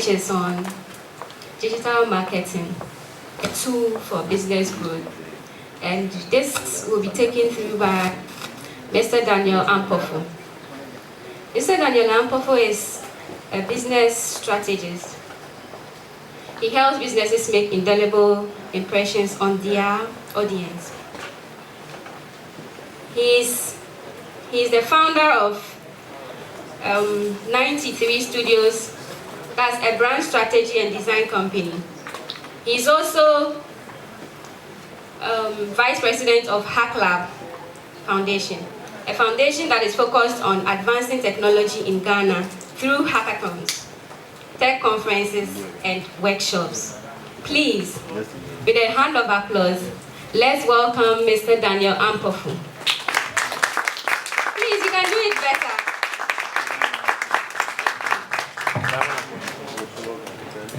lectures on digital marketing, a tool for business growth. And this will be taken through by Mr. Daniel Ampofo. Mr. Daniel Ampofo is a business strategist. He helps businesses make indelible impressions on their audience. He's the founder of 93 Studios. That's a brand strategy and design company. He's also vice president of Hack Lab Foundation, a foundation that is focused on advancing technology in Ghana through hackathons, tech conferences, and workshops. Please, with a hand of applause, let's welcome Mr. Daniel Ampofo. Please, you can do it better.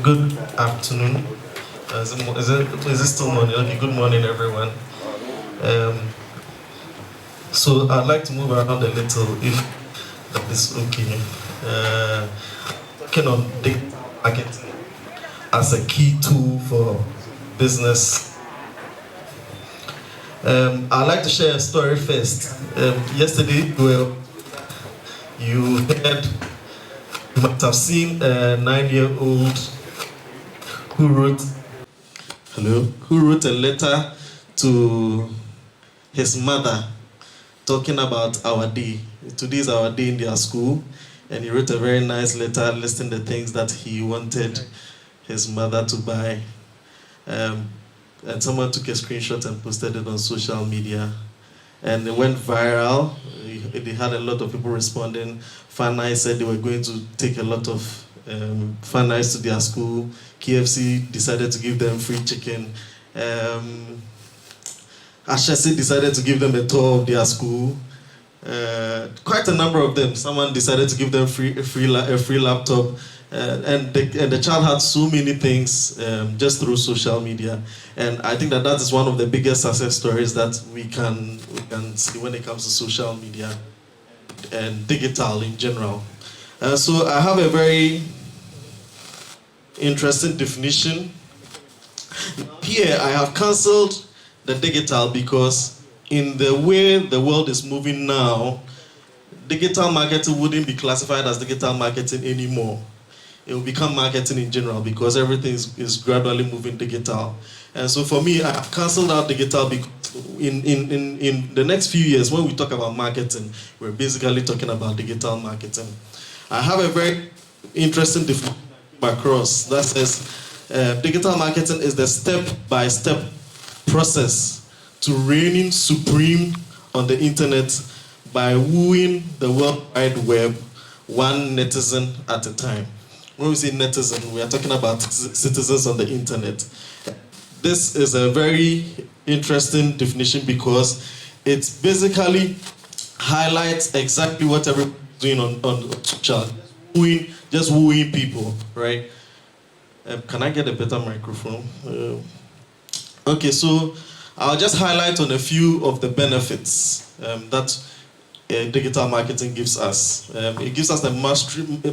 Good afternoon. Is it still morning? Okay, good morning, everyone. So I'd like to move around a little, if that is okay. Talking on digital marketing as a key tool for business. I'd like to share a story first. Yesterday, you might have seen a 9-year-old who wrote a letter to his mother talking about our day. Today is our day in their school, and he wrote a very nice letter listing the things that he wanted his mother to buy. And someone took a screenshot and posted it on social media, and it went viral. They had a lot of people responding. Fanai said they were going to take a lot of Fanais to their school. KFC decided to give them free chicken. Ashesi decided to give them a tour of their school. Quite a number of them. Someone decided to give them a free laptop. And the child had so many things just through social media. And I think that is one of the biggest success stories that we can see when it comes to social media and digital in general. So I have a very interesting definition. Here I have cancelled the digital because in the way the world is moving now, digital marketing wouldn't be classified as digital marketing anymore. It will become marketing in general because everything is gradually moving digital. And so for me, I have cancelled out digital because in the next few years, when we talk about marketing, we're basically talking about digital marketing. I have a very interesting definition across that says digital marketing is the step-by-step process to reigning supreme on the internet by wooing the World Wide Web one netizen at a time. When we say netizen, we are talking about citizens on the internet. This is a very interesting definition because it basically highlights exactly what everybody's doing on social, just wooing people, right? Can I get a better microphone? Okay, so I'll just highlight on a few of the benefits that digital marketing gives us. It gives us the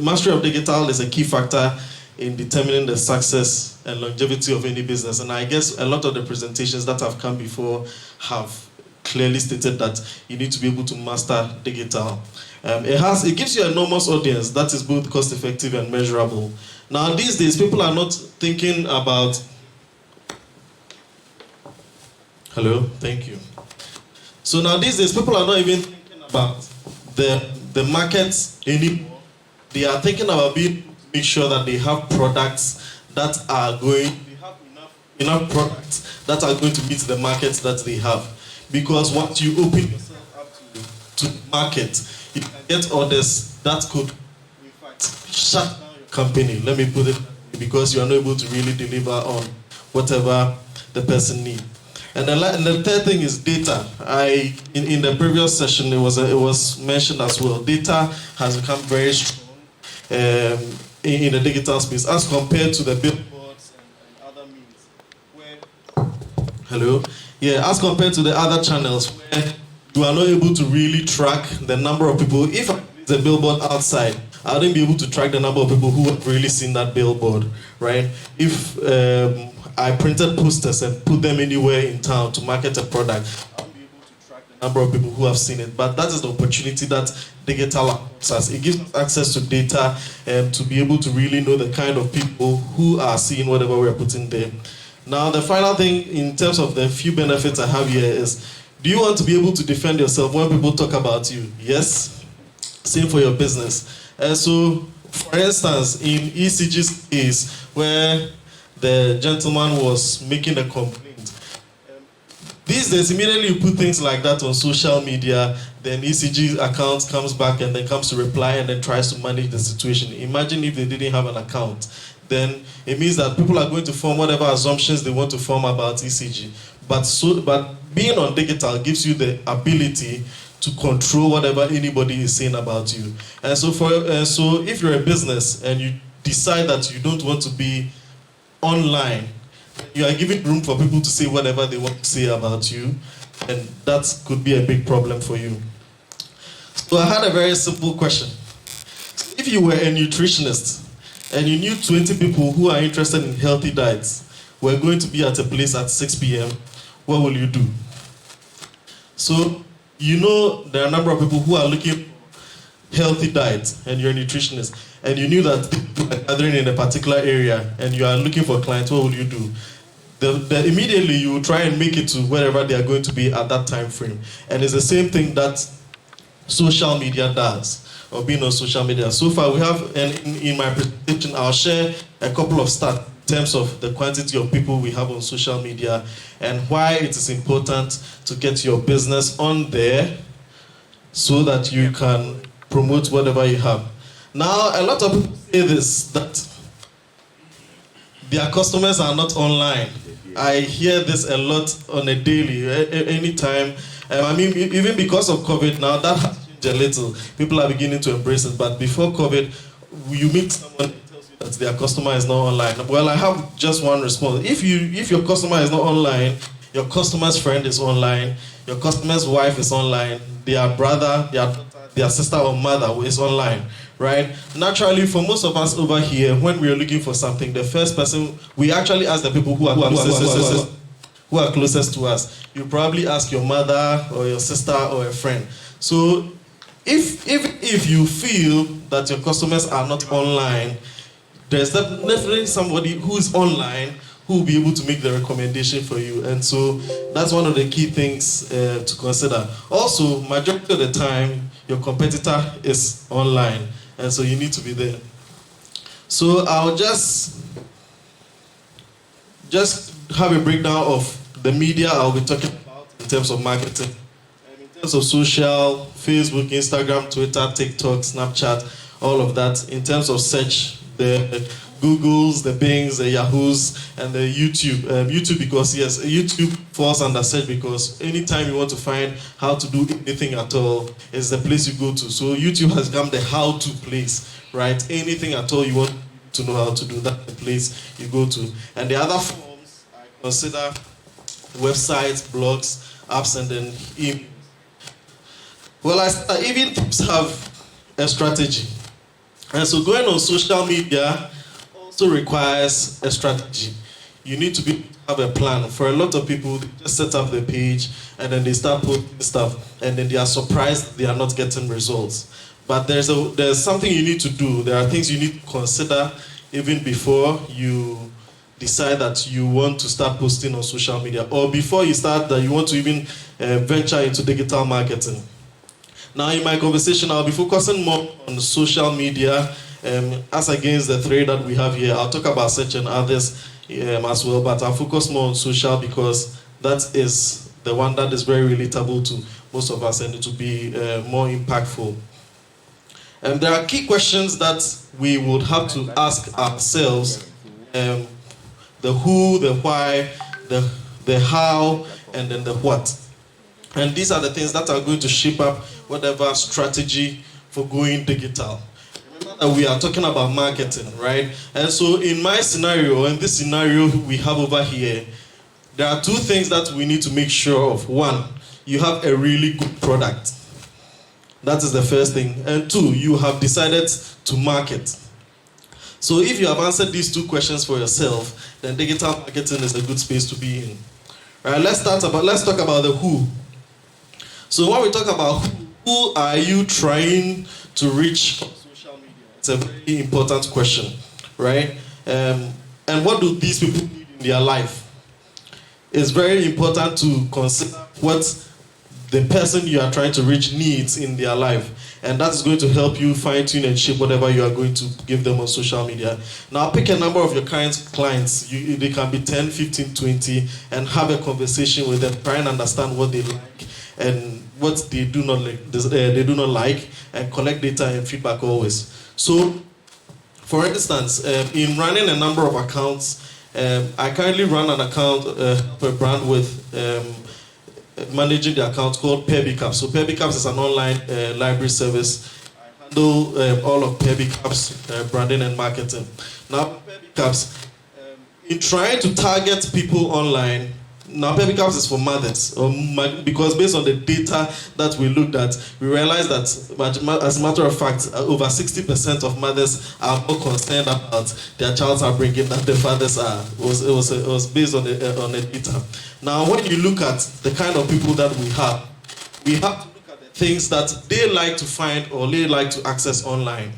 mastery of digital is a key factor in determining the success and longevity of any business. And I guess a lot of the presentations that have come before have clearly stated that you need to be able to master digital. It gives you an enormous audience that is both cost-effective and measurable. Now these days, people are not thinking about... Hello, thank you. So now these days, people are not even thinking about the markets anymore. They are thinking about make sure that they have products that are going, they have enough products that are going to meet the markets that they have. Because once you open yourself up to the market, you can get orders that could, in fact, shut down your company. Let me put it, because you are not able to really deliver on whatever the person needs. And the third thing is data. In the previous session, it was mentioned as well. Data has become very strong in the digital space as compared to the billboards and other means. As compared to the other channels where you are not able to really track the number of people. If the billboard outside, I wouldn't be able to track the number of people who have really seen that billboard, right? If I printed posters and put them anywhere in town to market a product, I'll be able to track the number of people who have seen it. But that is the opportunity that digital offers us. It gives us access to data to be able to really know the kind of people who are seeing whatever we're putting there. Now, the final thing in terms of the few benefits I have here is, do you want to be able to defend yourself when people talk about you? Yes. Same for your business. So, for instance, in ECG's case, where the gentleman was making a complaint, these days, immediately you put things like that on social media, then ECG account comes back and then comes to reply and then tries to manage the situation. Imagine if they didn't have an account. Then it means that people are going to form whatever assumptions they want to form about ECG. But being on digital gives you the ability to control whatever anybody is saying about you. And so if you're a business and you decide that you don't want to be online, you are giving room for people to say whatever they want to say about you, and that could be a big problem for you. So I had a very simple question. If you were a nutritionist and you knew 20 people who are interested in healthy diets were going to be at a place at 6 p.m., what will you do? So, you know there are a number of people who are looking for healthy diets, and you're a nutritionist, and you knew that people are gathering in a particular area, and you are looking for clients, what will you do? Immediately you will try and make it to wherever they are going to be at that time frame. And it's the same thing that social media does, or being on social media. So far we have, and in my presentation, I'll share a couple of stats in terms of the quantity of people we have on social media and why it is important to get your business on there so that you can promote whatever you have. Now, a lot of people say this, that their customers are not online. I hear this a lot on a daily, anytime. I mean, even because of COVID now, that has changed a little. People are beginning to embrace it. But before COVID, you meet someone who tells you that their customer is not online. Well, I have just one response. If your customer is not online, your customer's friend is online, your customer's wife is online, their brother, their sister or mother is online, right? Naturally, for most of us over here, when we are looking for something, the first person, we actually ask the people who are closest to us. You probably ask your mother or your sister or a friend. So if you feel that your customers are not online, there's definitely somebody who's online who will be able to make the recommendation for you. And so that's one of the key things to consider. Also, majority of the time, your competitor is online, and so you need to be there. So I'll just have a breakdown of the media I'll be talking about in terms of marketing. And in terms of social, Facebook, Instagram, Twitter, TikTok, Snapchat, all of that. In terms of search, the Googles, the Bings, the Yahoos, and the YouTube. YouTube because, yes, YouTube falls under search because anytime you want to find how to do anything at all, it's the place you go to. So YouTube has become the how-to place, right? Anything at all you want to know how to do, that's the place you go to. And the other forms, I consider websites, blogs, apps, and then emails. Well, even tips have a strategy. And so going on social media also requires a strategy. You need to have a plan. For a lot of people, they just set up their page and then they start posting stuff and then they are surprised they are not getting results. But there's something you need to do. There are things you need to consider even before you decide that you want to start posting on social media, or before you start that you want to even venture into digital marketing. Now in my conversation, I'll be focusing more on social media as against the three that we have here. I'll talk about search and others as well, but I'll focus more on social because that is the one that is very relatable to most of us and it will be more impactful. And there are key questions that we would have to ask ourselves: the who, the why, the how, and then the what. And these are the things that are going to shape up whatever strategy for going digital. Remember that we are talking about marketing, right? And so in my scenario, in this scenario we have over here, there are two things that we need to make sure of. One, you have a really good product. That is the first thing. And two, you have decided to market. So if you have answered these two questions for yourself, then digital marketing is a good space to be in. All right, let's talk about the who. So when we talk about who are you trying to reach on social media? It's a very important question, right? And what do these people need in their life? It's very important to consider what the person you are trying to reach needs in their life. And that is going to help you fine-tune and shape whatever you are going to give them on social media. Now pick a number of your clients. They can be 10, 15, 20, and have a conversation with them. Try and understand what they like and what they do not like, and collect data and feedback always. So, for instance, in running a number of accounts, I currently run an account per brand with managing the account called PairBcaps. So PairBcaps is an online library service. I handle all of PairBcaps branding and marketing. Now PairBcaps, in trying to target people online, now PairBcaps is for mothers, because based on the data that we looked at, we realized that as a matter of fact, over 60% of mothers are more concerned about their child's upbringing than the fathers are. It was based on the data. Now, when you look at the kind of people that we have to look at the things that they like to find or they like to access online,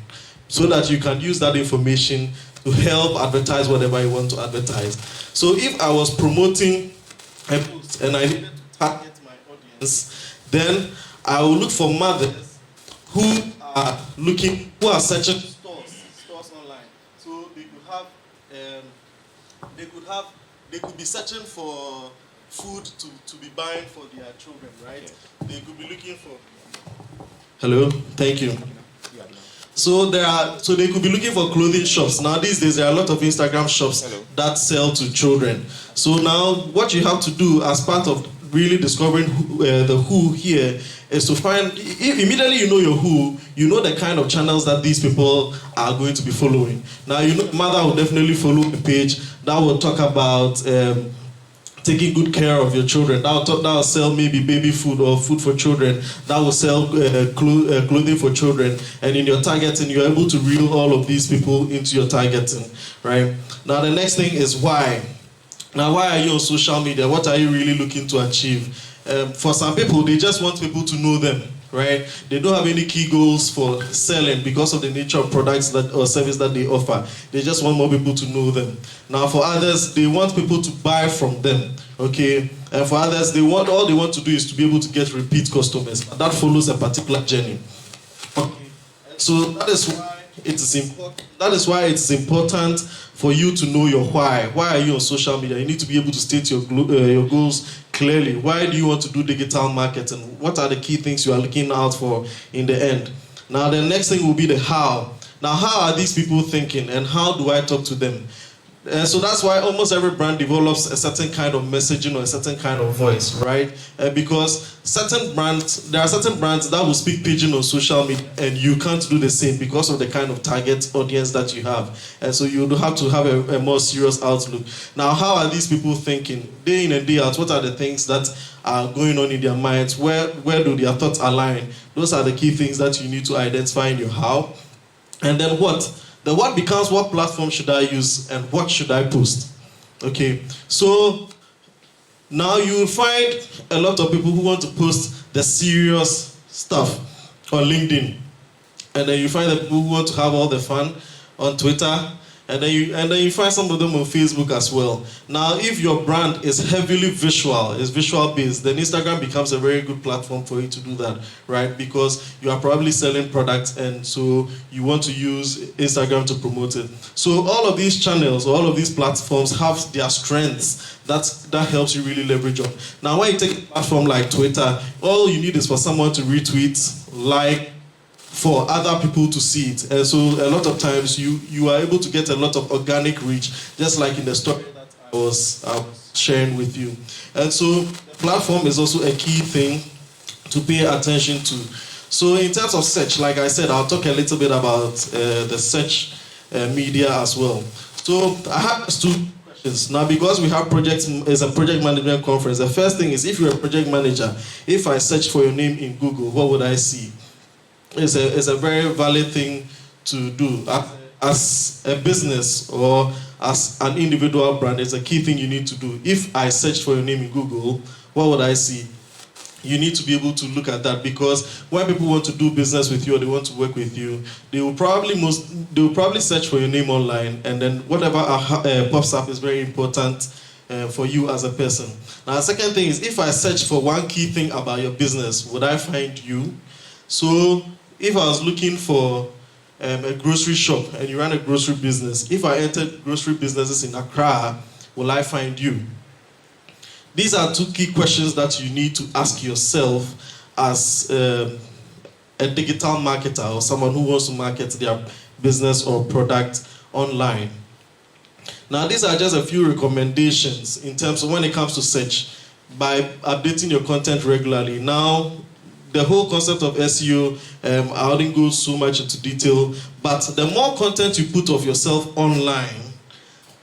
so that you can use that information to help advertise whatever you want to advertise. So if I was promoting a post and I needed to target my audience, then I will look for mothers who are searching stores online. So they could be searching for food to be buying for their children, right? They could be looking for. Hello, thank you. So they could be looking for clothing shops. Now these days there are a lot of Instagram shops that sell to children. So now what you have to do as part of really discovering the who here is to find, if immediately you know your who, you know the kind of channels that these people are going to be following. Now you know mother will definitely follow the page that will talk about taking good care of your children. That will sell maybe baby food or food for children. That will sell clothing for children. And in your targeting, you're able to reel all of these people into your targeting, right? Now the next thing is why. Now why are you on social media? What are you really looking to achieve? For some people, they just want people to know them, right? They don't have any key goals for selling because of the nature of products or service that they offer. They just want more people to know them. Now for others, they want people to buy from them, okay? And for others, all they want to do is to be able to get repeat customers. That follows a particular journey. Okay. So that is why it's important for you to know your why. Why are you on social media? You need to be able to state your goals clearly. Why do you want to do digital marketing? What are the key things you are looking out for in the end? Now the next thing will be the how. Now how are these people thinking and how do I talk to them? So that's why almost every brand develops a certain kind of messaging or a certain kind of voice, right? Because there are certain brands that will speak pidgin on social media and you can't do the same because of the kind of target audience that you have. And so you have to have a more serious outlook. Now, how are these people thinking? Day in and day out, what are the things that are going on in their minds? Where do their thoughts align? Those are the key things that you need to identify in your how. And then what? The what becomes what platform should I use and what should I post? Okay, so now you will find a lot of people who want to post the serious stuff on LinkedIn. And then you find the people who want to have all the fun on Twitter. And then you find some of them on Facebook as well. Now, if your brand is heavily visual, is visual based, then Instagram becomes a very good platform for you to do that, right? Because you are probably selling products and so you want to use Instagram to promote it. So all of these channels, all of these platforms have their strengths that helps you really leverage on. Now, when you take a platform like Twitter, all you need is for someone to retweet, like, for other people to see it. And so a lot of times you are able to get a lot of organic reach, just like in the story that I was sharing with you. And so platform is also a key thing to pay attention to. So in terms of search, like I said, I'll talk a little bit about the search media as well. So I have two questions. Now, because we have it's a project management conference, the first thing is, if you're a project manager, if I search for your name in Google, what would I see? is a very valid thing to do. As a business or as an individual brand, it's a key thing you need to do. If I search for your name in Google, what would I see? You need to be able to look at that, because when people want to do business with you or they want to work with you, they will probably search for your name online, and then whatever pops up is very important for you as a person. Now, the second thing is, if I search for one key thing about your business, would I find you? So if I was looking for a grocery shop and you run a grocery business, if I entered grocery businesses in Accra, will I find you? These are two key questions that you need to ask yourself as a digital marketer or someone who wants to market their business or product online. Now, these are just a few recommendations in terms of when it comes to search, by updating your content regularly. Now, the whole concept of SEO, I wouldn't go so much into detail, but the more content you put of yourself online,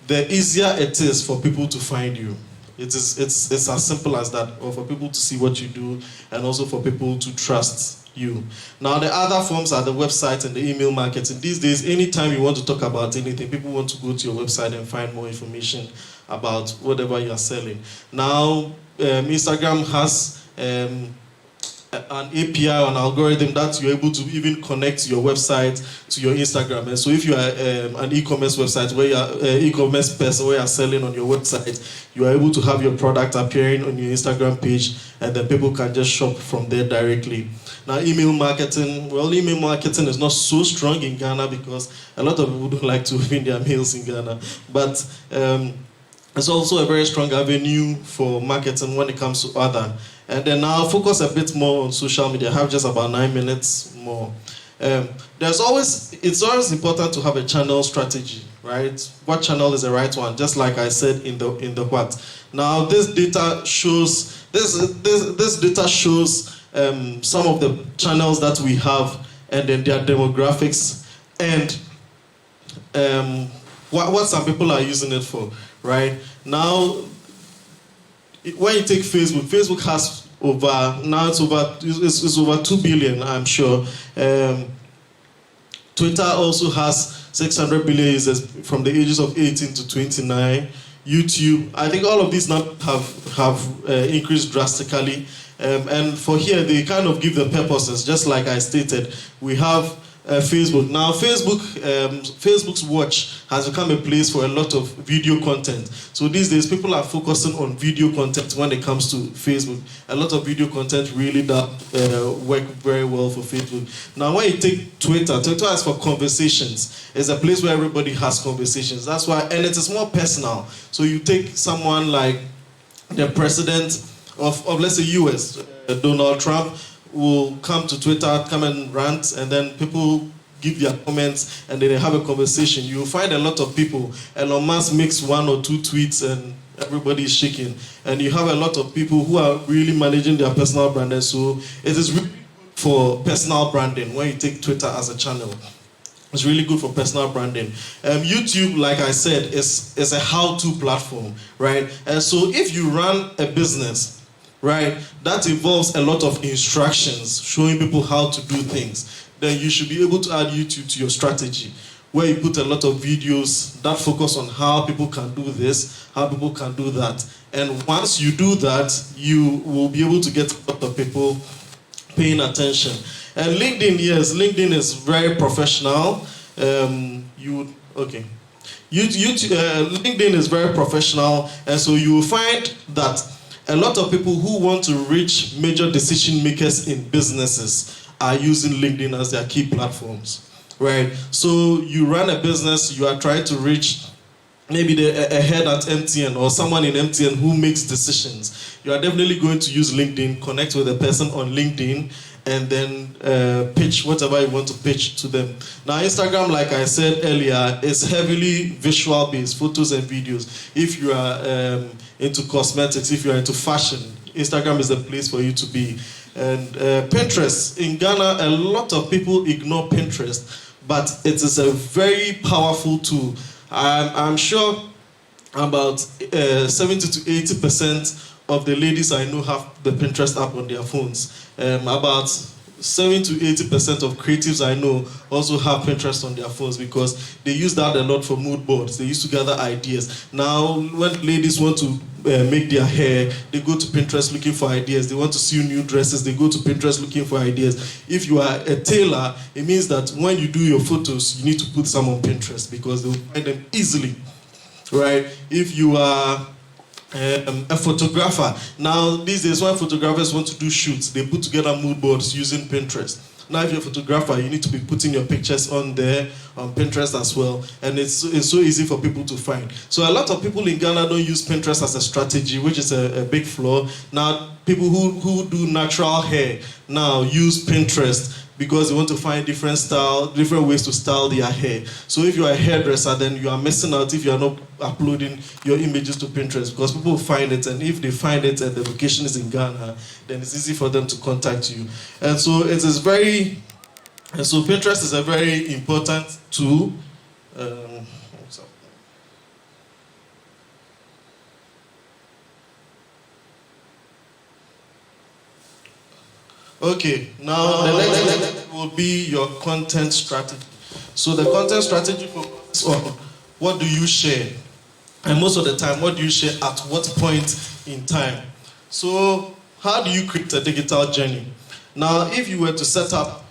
the easier it is for people to find you. It's as simple as that, or for people to see what you do, and also for people to trust you. Now, the other forms are the website and the email marketing. These days, anytime you want to talk about anything, people want to go to your website and find more information about whatever you are selling. Now, Instagram has an API or an algorithm that you're able to even connect your website to your Instagram. And so if you are an e-commerce website where you're e-commerce person where you're selling on your website, you are able to have your product appearing on your Instagram page, and then people can just shop from there directly. Now, email marketing, well, email marketing is not so strong in Ghana because a lot of people don't like to open their mails in Ghana. But it's also a very strong avenue for marketing when it comes to other. And then now focus a bit more on social media. I have just about 9 minutes more. It's always important to have a channel strategy, right? What channel is the right one? Just like I said in the what. Now, this data shows some of the channels that we have, and then their demographics, and what some people are using it for, right? Now, when you take Facebook has it's over 2 billion, I'm sure. Twitter also has 600 billion users from the ages of 18 to 29. YouTube, I think all of these now have increased drastically. And for here, they kind of give the purposes, just like I stated. We have Facebook. Now, Facebook's watch has become a place for a lot of video content. So these days, people are focusing on video content when it comes to Facebook. A lot of video content really does work very well for Facebook. Now, when you take Twitter is for conversations. It's a place where everybody has conversations. That's why, and it is more personal. So you take someone like the president of let's say US, Donald Trump, will come to Twitter, come and rant, and then people give their comments, and then they have a conversation. You will find a lot of people. Elon Musk makes 1 or 2 tweets, and everybody is shaking. And you have a lot of people who are really managing their personal brand. And so it is really good for personal branding when you take Twitter as a channel. It's really good for personal branding. YouTube, like I said, is a how-to platform, right? And so if you run a business, right, that involves a lot of instructions showing people how to do things, then you should be able to add YouTube to your strategy, where you put a lot of videos that focus on how people can do this, how people can do that. And once you do that, you will be able to get a lot of people paying attention. And LinkedIn, yes, LinkedIn is very professional. LinkedIn is very professional, and so you will find that a lot of people who want to reach major decision makers in businesses are using LinkedIn as their key platforms, right? So you run a business, you are trying to reach maybe a head at MTN or someone in MTN who makes decisions. You are definitely going to use LinkedIn, connect with a person on LinkedIn, and then pitch whatever you want to pitch to them. Now, Instagram, like I said earlier, is heavily visual-based, photos and videos. If you are into cosmetics, if you're into fashion, Instagram is the place for you to be. And Pinterest, in Ghana, a lot of people ignore Pinterest, but it is a very powerful tool. I'm sure about 70 to 80% of the ladies I know have the Pinterest app on their phones. About 70 to 80% of creatives I know also have Pinterest on their phones because they use that a lot for mood boards. They used to gather ideas. Now, when ladies want to make their hair, they go to Pinterest looking for ideas. They want to sew new dresses, they go to Pinterest looking for ideas. If you are a tailor, it means that when you do your photos, you need to put some on Pinterest because they'll find them easily, right? If you are a photographer. Now, these days, when photographers want to do shoots, they put together mood boards using Pinterest. Now, if you're a photographer, you need to be putting your pictures on there, on Pinterest as well. And it's so easy for people to find. So a lot of people in Ghana don't use Pinterest as a strategy, which is a big flaw. Now, people who do natural hair now use Pinterest because they want to find different ways to style their hair. So if you're a hairdresser, then you are missing out if you are not uploading your images to Pinterest because people find it, and if they find it and the location is in Ghana, then it's easy for them to contact you. And so Pinterest is a very important tool. Okay, now the next will be your content strategy. So the content strategy focuses on what do you share, and most of the time, what do you share at what point in time? So how do you create a digital journey? Now, if you were to set up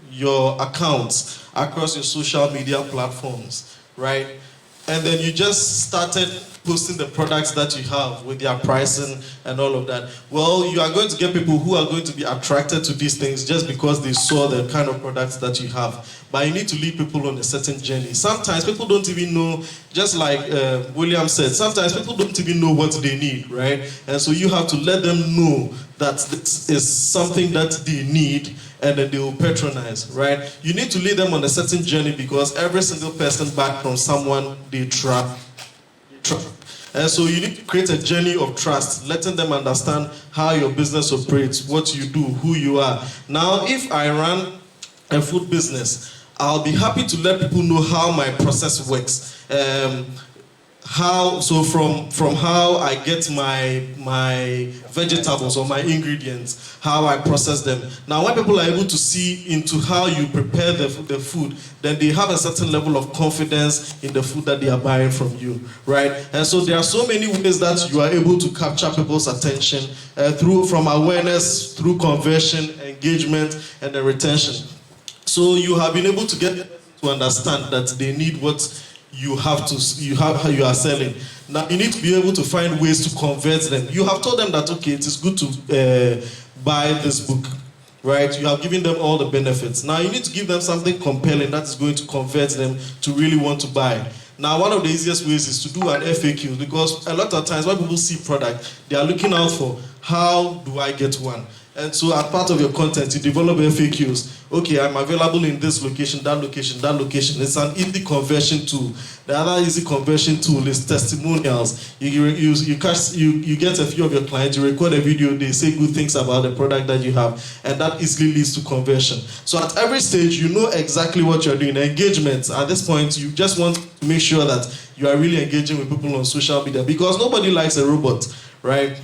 your accounts across your social media platforms, right, and then you just started posting the products that you have with their pricing and all of that, well, you are going to get people who are going to be attracted to these things just because they saw the kind of products that you have. But you need to lead people on a certain journey. Sometimes people don't even know, just like William said, sometimes people don't even know what they need, right? And so you have to let them know that this is something that they need, and then they will patronize, right? You need to lead them on a certain journey because every single person buys from someone they trust. And so you need to create a journey of trust, letting them understand how your business operates, what you do, who you are. Now, if I run a food business, I'll be happy to let people know how my process works. From how I get my vegetables or my ingredients, how I process them. Now, when people are able to see into how you prepare the food, then they have a certain level of confidence in the food that they are buying from you, right? And so there are so many ways that you are able to capture people's attention from awareness, through conversion, engagement, and then retention. So you have been able to get them to understand that they need what you are selling. Now you need to be able to find ways to convert them. You have told them that, okay, it is good to buy this book, right? You have given them all the benefits. Now you need to give them something compelling that is going to convert them to really want to buy. Now, one of the easiest ways is to do an FAQ, because a lot of times when people see product, they are looking out for, how do I get one? And so as part of your content, you develop FAQs. Okay, I'm available in this location, that location, that location. It's an easy conversion tool. The other easy conversion tool is testimonials. You get a few of your clients, you record a video, they say good things about the product that you have, and that easily leads to conversion. So at every stage, you know exactly what you're doing. Engagement, at this point, you just want to make sure that you are really engaging with people on social media, because nobody likes a robot, right?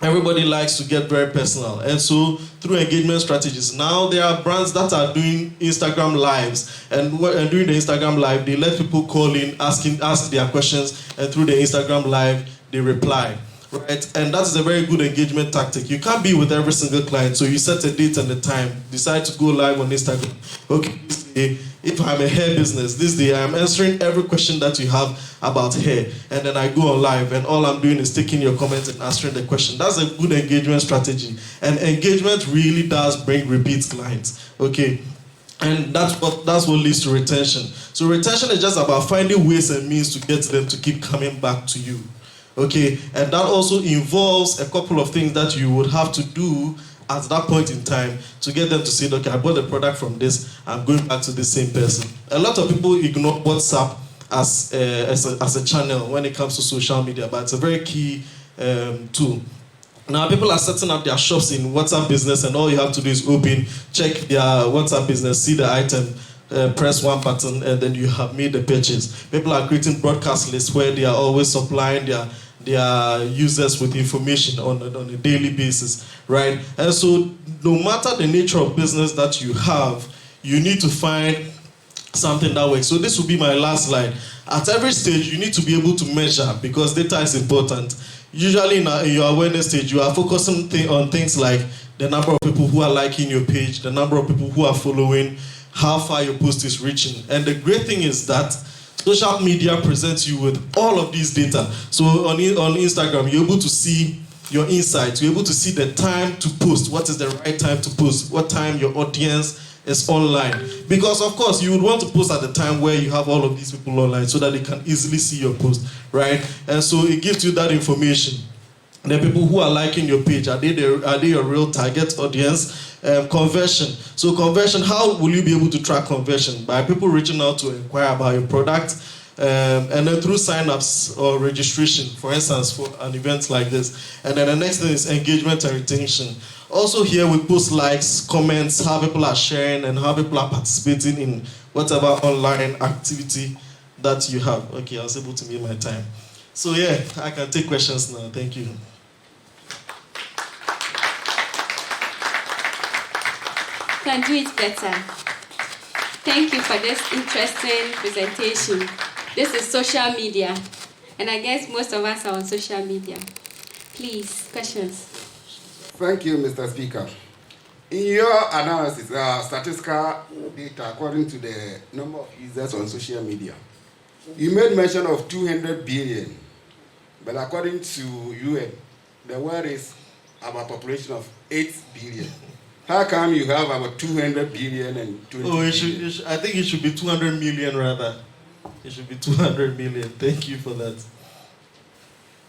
Everybody likes to get very personal. And so through engagement strategies, now there are brands that are doing Instagram lives, and during the Instagram live, they let people call in, ask their questions, and through the Instagram live, they reply, right? And that's a very good engagement tactic. You can't be with every single client, so you set a date and a time, decide to go live on Instagram. Okay, if I'm a hair business, this day I'm answering every question that you have about hair, and then I go on live, and all I'm doing is taking your comments and answering the question. That's a good engagement strategy, and engagement really does bring repeat clients, okay? And that's what leads to retention. So retention is just about finding ways and means to get them to keep coming back to you, okay? And that also involves a couple of things that you would have to do at that point in time to get them to say, okay, I bought the product from this, I'm going back to the same person. A lot of people ignore WhatsApp as a channel when it comes to social media, but it's a very key tool. Now, people are setting up their shops in WhatsApp business, and all you have to do is check their WhatsApp business, see the item, press one button, and then you have made the purchase. People are creating broadcast lists where they are always supplying their their users with information on a daily basis, right? And so no matter the nature of business that you have, you need to find something that works. So this will be my last slide. At every stage, you need to be able to measure because data is important. Usually in your awareness stage, you are focusing on things like the number of people who are liking your page, the number of people who are following, how far your post is reaching. And the great thing is that social media presents you with all of these data. So on Instagram, you're able to see your insights. You're able to see the time to post. What is the right time to post? What time your audience is online? Because of course, you would want to post at the time where you have all of these people online so that they can easily see your post, right? And so it gives you that information. The people who are liking your page, are they your real target audience? Conversion. So conversion, how will you be able to track conversion? By people reaching out to inquire about your product, and then through sign-ups or registration, for instance, for an event like this. And then the next thing is engagement and retention. Also here we post likes, comments, how people are sharing and how people are participating in whatever online activity that you have. Okay, I was able to meet my time. So yeah, I can take questions now. Thank you. Can do it better. Thank you for this interesting presentation. This is social media, and I guess most of us are on social media. Please, questions. Thank you, Mr. Speaker. In your analysis, statistical data according to the number of users on social media, you made mention of 200 billion, but according to UN, the world is about a population of 8 billion. How come you have about 200 billion and 20 billion? I think it should be 200 million rather. It should be 200 million. Thank you for that.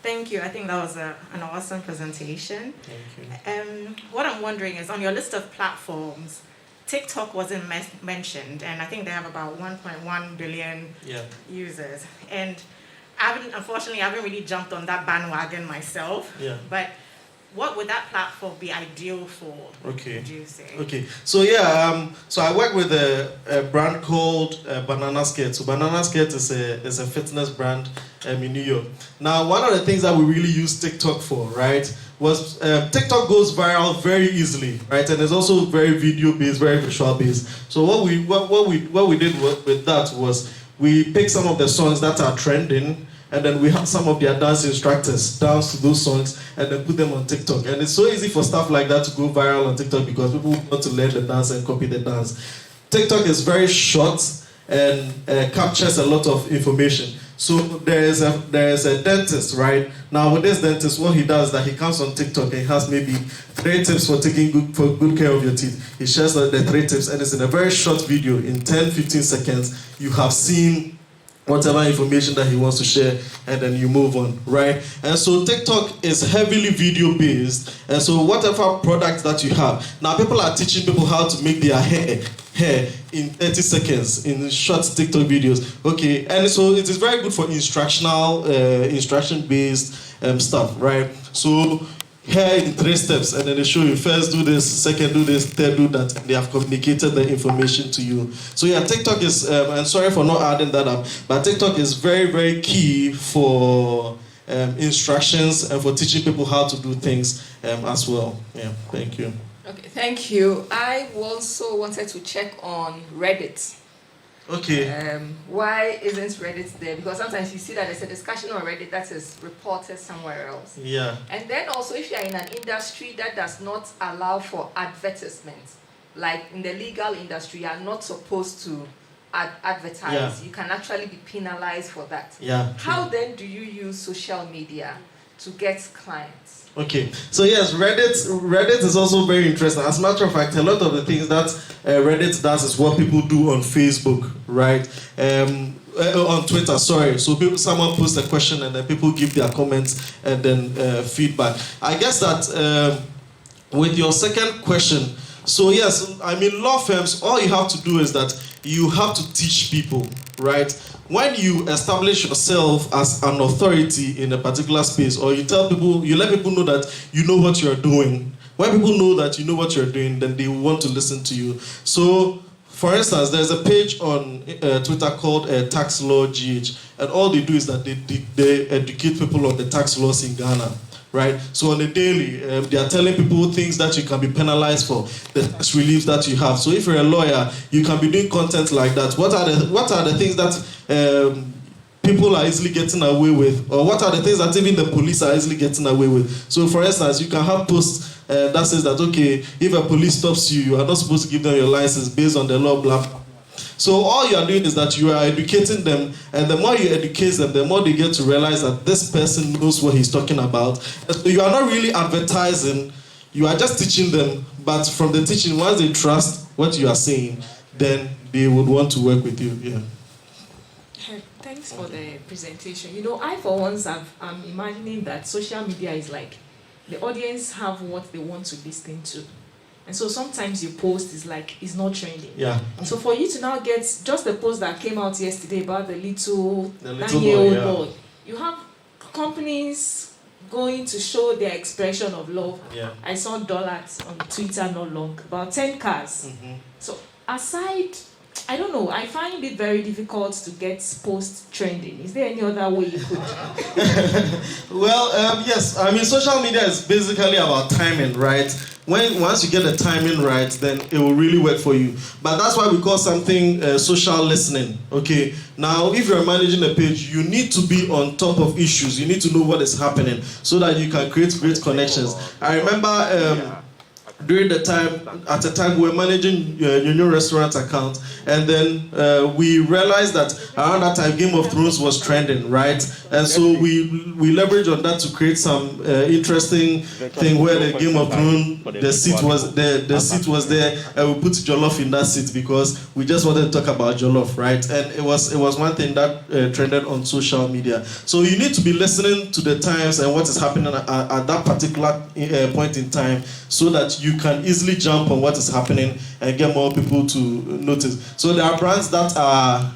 Thank you. I think that was an awesome presentation. Thank you. What I'm wondering is, on your list of platforms, TikTok wasn't mentioned, and I think they have about 1.1 billion users. And unfortunately, I haven't really jumped on that bandwagon myself. Yeah. But what would that platform be ideal for? Okay. Would you say? Okay. So yeah, so I work with a brand called Banana Skirt. So Banana Skirt is a fitness brand in New York. Now, one of the things that we really use TikTok for, right, was TikTok goes viral very easily, right, and it's also very video based, very visual based. So what we did with that was we picked some of the songs that are trending. And then we have some of their dance instructors dance to those songs and then put them on TikTok. And it's so easy for stuff like that to go viral on TikTok because people want to learn the dance and copy the dance. TikTok is very short and captures a lot of information. So there is a dentist, right? Now with this dentist, what he does is that he comes on TikTok and he has maybe 3 tips for taking good care of your teeth. He shares the 3 tips and it's in a very short video. In 10-15 seconds, you have seen whatever information that he wants to share, and then you move on, right? And so TikTok is heavily video based, and so whatever product that you have, now people are teaching people how to make their hair in 30 seconds in short TikTok videos, okay? And so it is very good for instruction based stuff, right? So hair in 3 steps, and then they show you first do this, second do this, third do that. They have communicated the information to you. So yeah, TikTok is, and sorry for not adding that up, but TikTok is very, very key for instructions and for teaching people how to do things as well. Yeah, thank you. Okay, thank you. I also wanted to check on Reddit. Okay. Why isn't Reddit there? Because sometimes you see that there's a discussion on Reddit that is reported somewhere else. Yeah. And then also if you're in an industry that does not allow for advertisements, like in the legal industry, you are not supposed to advertise. Yeah. You can actually be penalized for that. Yeah. How then do you use social media to get clients? Okay, so yes, Reddit is also very interesting. As a matter of fact, a lot of the things that Reddit does is what people do on Facebook, right? On Twitter, sorry. So someone posts a question and then people give their comments and then feedback. I guess that with your second question, so yes, I mean law firms, all you have to do is that you have to teach people, right? When you establish yourself as an authority in a particular space, or you tell people, you let people know that you know what you're doing. When people know that you know what you're doing, then they want to listen to you. So, for instance, there's a page on Twitter called Tax Law GH, and all they do is that they educate people on the tax laws in Ghana. Right, so on a daily, they are telling people things that you can be penalized for, the tax reliefs that you have. So if you're a lawyer, you can be doing content like that. What are the things that people are easily getting away with, or what are the things that even the police are easily getting away with? So, for instance, you can have posts that says that, okay, if a police stops you, you are not supposed to give them your license based on the law, blah, blah. So all you are doing is that you are educating them, and the more you educate them, the more they get to realize that this person knows what he's talking about. So you are not really advertising, you are just teaching them, but from the teaching, once they trust what you are saying, then they would want to work with you. Yeah. Thanks for the presentation. You know, I for once I'm imagining that social media is like the audience have what they want to listen to. And so sometimes you post is like, it's not trending. Yeah. So for you to now get just the post that came out yesterday about the little 9-year-old boy, you have companies going to show their expression of love. Yeah. I saw dollars on Twitter not long, about 10 cars. Mm-hmm. So aside, I don't know, I find it very difficult to get post trending. Is there any other way you could? Well, yes. I mean, social media is basically about timing, right? Once you get the timing right, then it will really work for you. But that's why we call something social listening. Okay. Now, if you're managing a page, you need to be on top of issues. You need to know what is happening so that you can create great connections. I remember during the time, at the time we were managing Union Restaurant account, and then we realized that around that time Game of Thrones was trending, right? And so we leveraged on that to create some interesting thing where the Game of Thrones, the seat was there, and we put jollof in that seat because we just wanted to talk about jollof, right? And it was one thing that trended on social media. So you need to be listening to the times and what is happening at that particular point in time, so that you can easily jump on what is happening and get more people to notice. So there are brands that are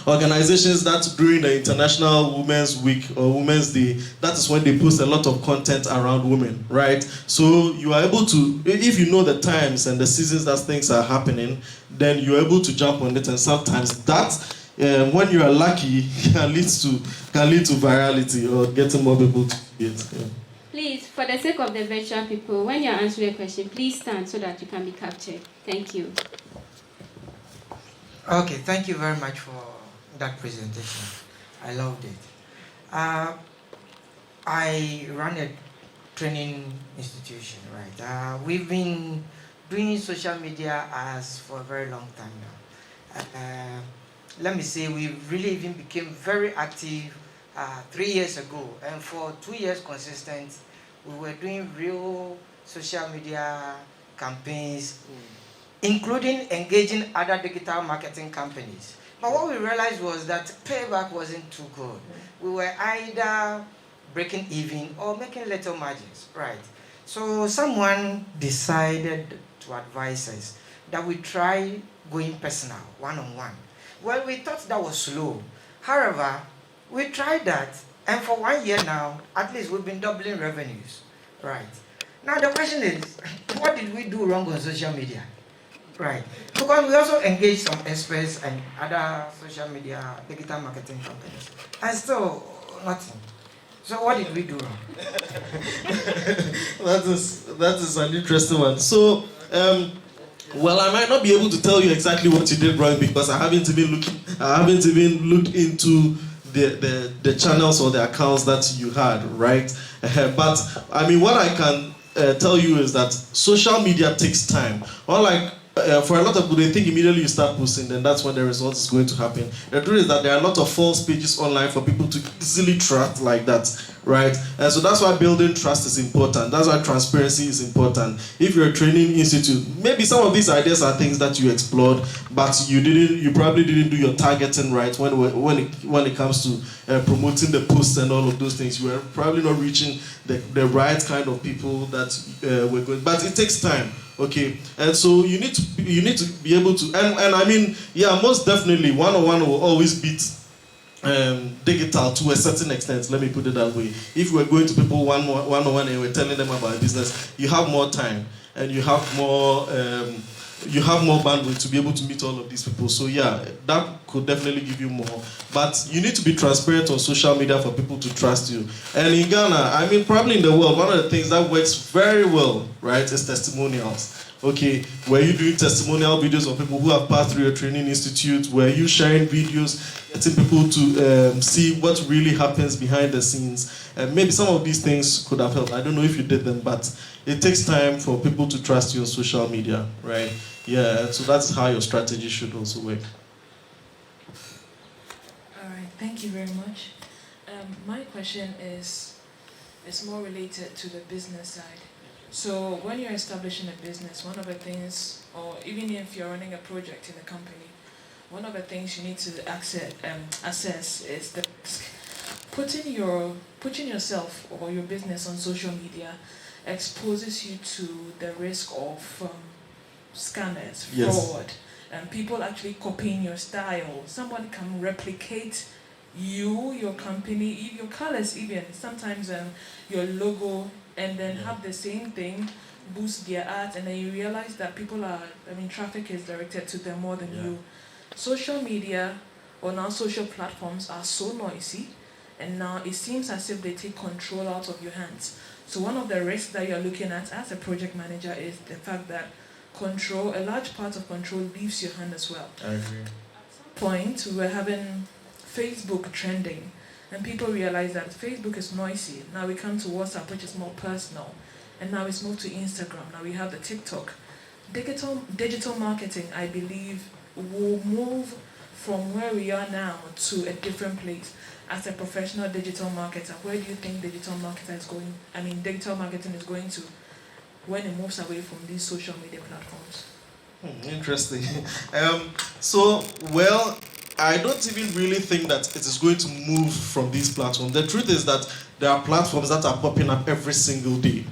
organizations that during the International Women's Week or Women's Day, that is when they post a lot of content around women, right? So you are able to, if you know the times and the seasons that things are happening, then you're able to jump on it, and sometimes that, when you are lucky, can lead to virality or getting more people to see it. Yeah. Please, for the sake of the virtual people, when you're answering a question, please stand so that you can be captured. Thank you. Okay, thank you very much for that presentation. I loved it. I run a training institution, right? We've been doing social media for a very long time now. Let me say we've really even became very active 3 years ago, and for 2 years consistent, we were doing real social media campaigns, including engaging other digital marketing companies. But what we realized was that payback wasn't too good. We were either breaking even or making little margins, right? So someone decided to advise us that we try going personal, one-on-one. Well, we thought that was slow. However, we tried that, and for 1 year now, at least we've been doubling revenues, right? Now the question is, what did we do wrong on social media, right? Because we also engaged some experts and other social media, digital marketing companies, and still nothing. So what did we do wrong? That is an interesting one. So, well, I might not be able to tell you exactly what you did wrong because I haven't even looked into the channels or the accounts that you had, right? But I mean, what I can tell you is that social media takes time. Unlike for a lot of people, they think immediately you start posting, then that's when the result is going to happen. The truth is that there are a lot of false pages online for people to easily trust like that, right? And so that's why building trust is important. That's why transparency is important. If you're a training institute, maybe some of these ideas are things that you explored, but you probably didn't do your targeting right when it comes to promoting the posts and all of those things. You were probably not reaching the right kind of people that were good. But it takes time. Okay, and so you need to be able to, and I mean, yeah, most definitely, one-on-one will always beat digital to a certain extent. Let me put it that way. If we're going to people one-on-one and we're telling them about business, you have more time and you have more you have more bandwidth to be able to meet all of these people. So yeah, that could definitely give you more. But you need to be transparent on social media for people to trust you. And in Ghana, I mean, probably in the world, one of the things that works very well, right, is testimonials. Okay, were you doing testimonial videos of people who have passed through your training institute? Were you sharing videos, getting people to see what really happens behind the scenes? And maybe some of these things could have helped. I don't know if you did them, but it takes time for people to trust you on social media, right? Yeah, so that's how your strategy should also work. All right, thank you very much. My question is more related to the business side. So when you're establishing a business, one of the things, or even if you're running a project in a company, one of the things you need to assess is the risk. Putting yourself or your business on social media exposes you to the risk of scammers, fraud, and people actually copying your style. Someone can replicate you, your company, your colors even, sometimes your logo, and then have the same thing, boost their art, and then you realize that traffic is directed to them more than you. Social media or now social platforms are so noisy, and now it seems as if they take control out of your hands. So one of the risks that you're looking at as a project manager is the fact that a large part of control leaves your hand as well. I agree. At some point, we were having Facebook trending, and people realize that Facebook is noisy. Now we come to WhatsApp, which is more personal, and now it's moved to Instagram. Now we have the TikTok. Digital marketing, I believe, will move from where we are now to a different place. As a professional digital marketer, where do you think digital marketing is going to when it moves away from these social media platforms? Interesting. I don't even really think that it is going to move from these platforms. The truth is that there are platforms that are popping up every single day.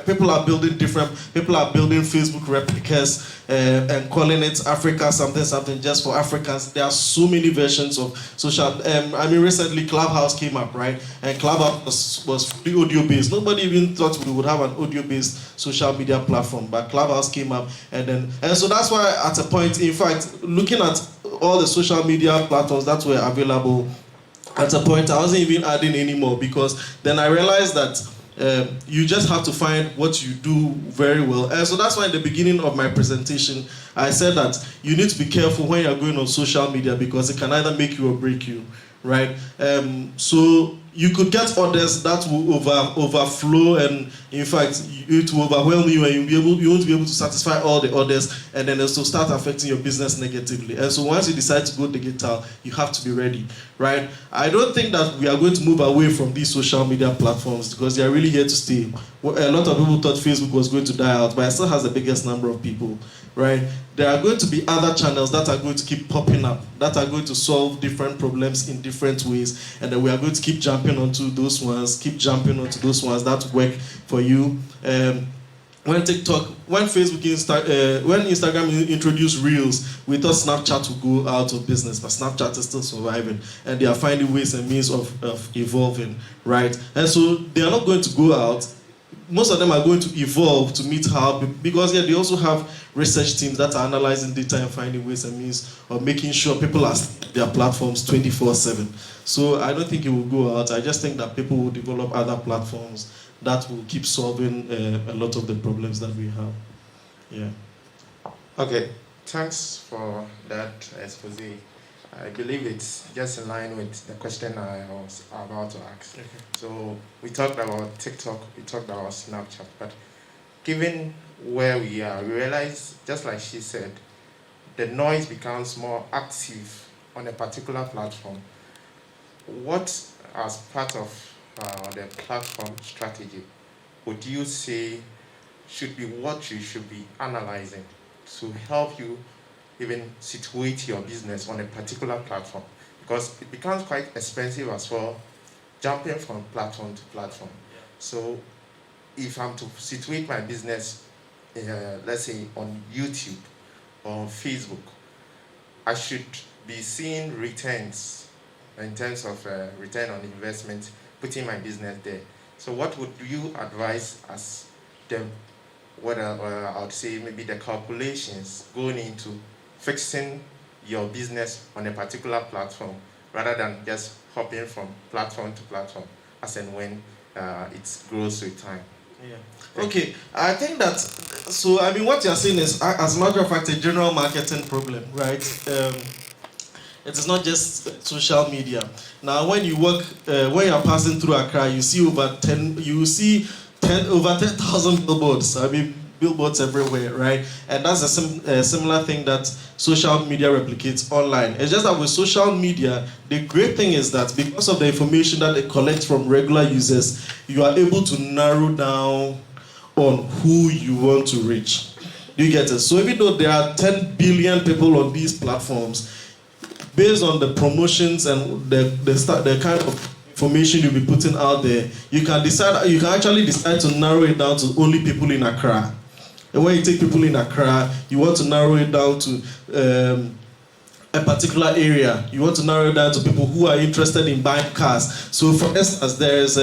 People are building Facebook replicas and calling it Africa something just for Africans. There are so many versions of social. Recently Clubhouse came up, right? And Clubhouse was fully audio based. Nobody even thought we would have an audio based social media platform, but Clubhouse came up, and so that's why at a point, in fact, looking at all the social media platforms that were available, at a point I wasn't even adding anymore, because then I realized that you just have to find what you do very well. And so that's why in the beginning of my presentation, I said that you need to be careful when you're going on social media, because it can either make you or break you, right? So you could get orders that will overflow, and in fact, it will overwhelm you, and you won't be able to satisfy all the orders, and then it'll start affecting your business negatively. And so once you decide to go digital, you have to be ready, right? I don't think that we are going to move away from these social media platforms, because they are really here to stay. A lot of people thought Facebook was going to die out, but it still has the biggest number of people, right? There are going to be other channels that are going to keep popping up, that are going to solve different problems in different ways, and then we are going to keep jumping onto those ones that work for you. When Instagram introduced Reels, we thought Snapchat would go out of business, but Snapchat is still surviving, and they are finding ways and means of evolving, right? And so they are not going to go out. Most of them are going to evolve to meet because they also have research teams that are analyzing data and finding ways and means of making sure people are their platforms 24/7. So I don't think it will go out. I just think that people will develop other platforms that will keep solving a lot of the problems that we have. Yeah. Okay, thanks for that expose. I believe it's just in line with the question I was about to ask. Okay. So we talked about TikTok, we talked about Snapchat, but given where we are, we realize, just like she said, the noise becomes more active on a particular platform. What, as part of the platform strategy, would you say should be what you should be analyzing to help you even situate your business on a particular platform? Because it becomes quite expensive as well, jumping from platform to platform. So if I'm to situate my business, let's say on YouTube or on Facebook, I should be seeing returns in terms of return on investment, putting my business there. So what would you advise as the what I would say maybe the calculations going into fixing your business on a particular platform rather than just hopping from platform to platform as and when it grows with time. Yeah. Okay, I think that, so I mean what you're saying is, as a matter of fact, a general marketing problem, right? It is not just social media. Now, when you work, when you're passing through Accra, you see over 10,000 billboards. I mean, billboards everywhere, right? And that's a similar thing that social media replicates online. It's just that with social media, the great thing is that because of the information that they collect from regular users, you are able to narrow down on who you want to reach. Do you get it? So even though there are 10 billion people on these platforms, based on the promotions and the kind of information you'll be putting out there, you can actually decide to narrow it down to only people in Accra. And when you take people in Accra, you want to narrow it down to a particular area. You want to narrow it down to people who are interested in buying cars. So for instance, there's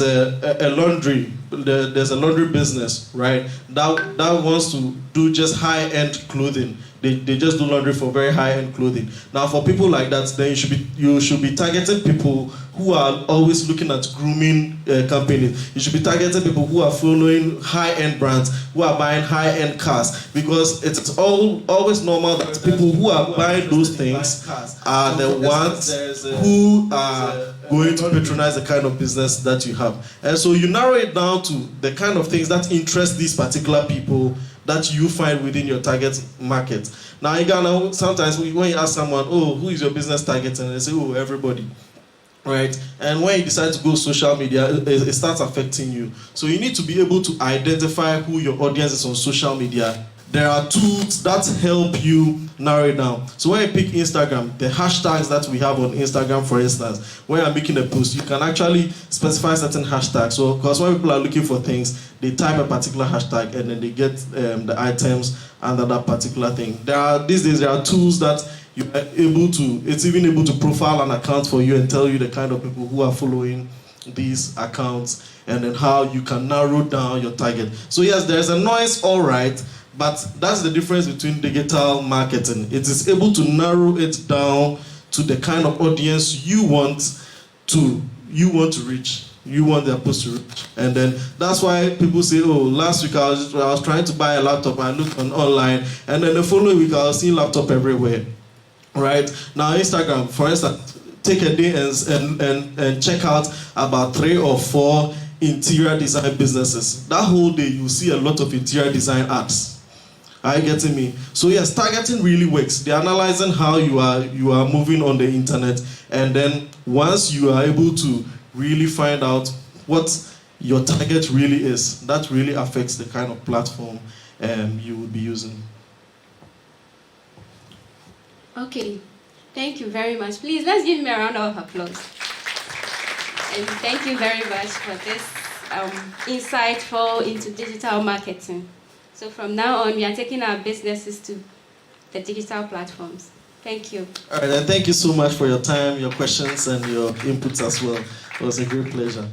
a laundry. There's a laundry business, right? That wants to do just high-end clothing. They just do laundry for very high-end clothing. Now, for people like that, then you should be targeting people who are always looking at grooming companies. You should be targeting people who are following high-end brands, who are buying high-end cars, because it's always normal that people who are buying those things are the ones who are going to patronize the kind of business that you have. And so you narrow it down to the kind of things that interest these particular people that you find within your target market. Now, you know, sometimes when you ask someone, oh, who is your business target? And they say, oh, everybody, right? And when you decide to go social media, it starts affecting you. So you need to be able to identify who your audience is on social media. There are tools that help you narrow it down. So when you pick Instagram, the hashtags that we have on Instagram, for instance, when you're making a post, you can actually specify certain hashtags. So, because when people are looking for things, they type a particular hashtag and then they get the items under that particular thing. These days there are tools that you are able to, it's even able to profile an account for you and tell you the kind of people who are following these accounts and then how you can narrow down your target. So yes, there's a noise, all right, but that's the difference between digital marketing. It is able to narrow it down to the kind of audience you want to reach. You want their post to reach. And then that's why people say, oh, last week I was trying to buy a laptop, I looked online, and then the following week I was seeing laptop everywhere. Right? Now Instagram, for instance, take a day and check out about 3 or 4 interior design businesses. That whole day you see a lot of interior design ads. Are you getting me? So yes, targeting really works. They're analyzing how you are moving on the internet, and then once you are able to really find out what your target really is, that really affects the kind of platform you will be using. Okay, thank you very much. Please, let's give me a round of applause. And thank you very much for this insightful into digital marketing. So from now on, we are taking our businesses to the digital platforms. Thank you. All right, and thank you so much for your time, your questions, and your inputs as well. It was a great pleasure.